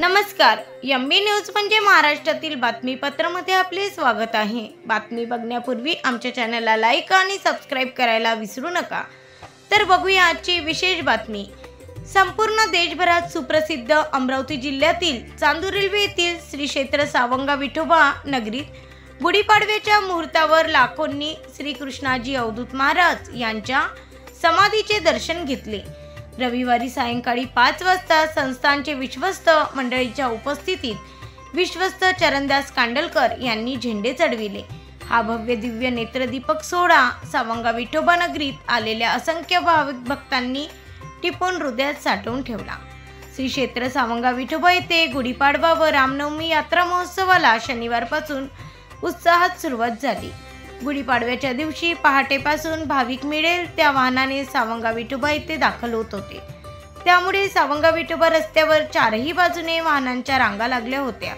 नमस्कार, MB news म्हणजे महाराष्ट्रातील बातमीपत्रामध्ये आपले स्वागत आहे। बातमी बघण्यापूर्वी आमच्या चॅनलला लाईक आणि सबस्क्राइब करायला विसरू नका। तर बघूया आजची विशेष बातमी। संपूर्ण देशभरात सुप्रसिद्ध अमरावती जिल्ह्यातील चांदूर रेल्वे येथील श्री क्षेत्र सावंगा विठोबा नगरीत गुढीपाडव्याच्या मुहूर्तावर लाखोंनी श्रीकृष्णाजी अवधूत महाराज यांच्या समाधीचे दर्शन घेतले। रविवारी सायंकाळी 5 वाजता संस्थानचे विश्वस्त मंडळीच्या उपस्थितीत विश्वस्त चरणदास कांडलकर यांनी झेंडे चढविले। हा भव्य दिव्य नेत्रदीपक सोहळा सावंगा विठोबा नगरीत आलेल्या असंख्य भाविक भक्तांनी टिपून हृदयात साठवून ठेवला। श्री क्षेत्र सावंगा विठोबा येथे गुढीपाडवा व रामनवमी यात्रा महोत्सवाला शनिवारपासून उत्साहात सुरुवात झाली। गुढीपाडव्याच्या दिवशी पहाटेपासून भाविक मिळेल त्या वाहनाने सावंगा विठोबा येथे दाखल होत होते। त्यामुळे सावंगा विठोबा रस्त्यावर चारही बाजूने वाहनांच्या रांगा लागल्या होत्या।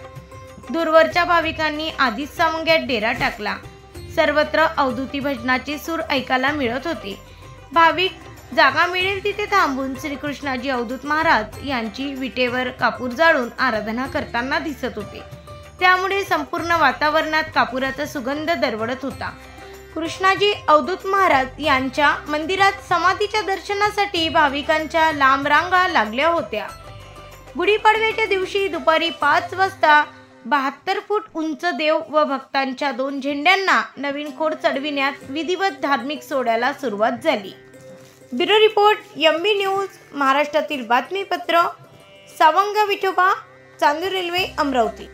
दूरवरच्या भाविकांनी आधीच सावंग्यात डेरा टाकला। सर्वत्र अवधूती भजनाचे सूर ऐकायला मिळत होते। भाविक जागा मिळेल तिथे थांबून श्रीकृष्णाजी अवधूत महाराज यांची विटेवर कापूर जाळून आराधना करताना दिसत होते। त्यामुळे संपूर्ण वातावरणात कापुराचा सुगंध दरवळत होता। कृष्णाजी अवधूत महाराज यांच्या मंदिरात समाधीच्या दर्शनासाठी भाविकांच्या लांब रांगा लागल्या होत्या। गुढीपाडव्याच्या दिवशी दुपारी 5 वाजता 72 फूट उंच देव व भक्तांच्या 2 झेंड्यांना नवीन खोड चढविण्यात विधिवत धार्मिक सोहळ्याला सुरुवात झाली। ब्युरो रिपोर्ट, एमबी न्यूज, महाराष्ट्रातील बातमीपत्र, सावंगा विठोबा, चांदूर रेल्वे, अमरावती।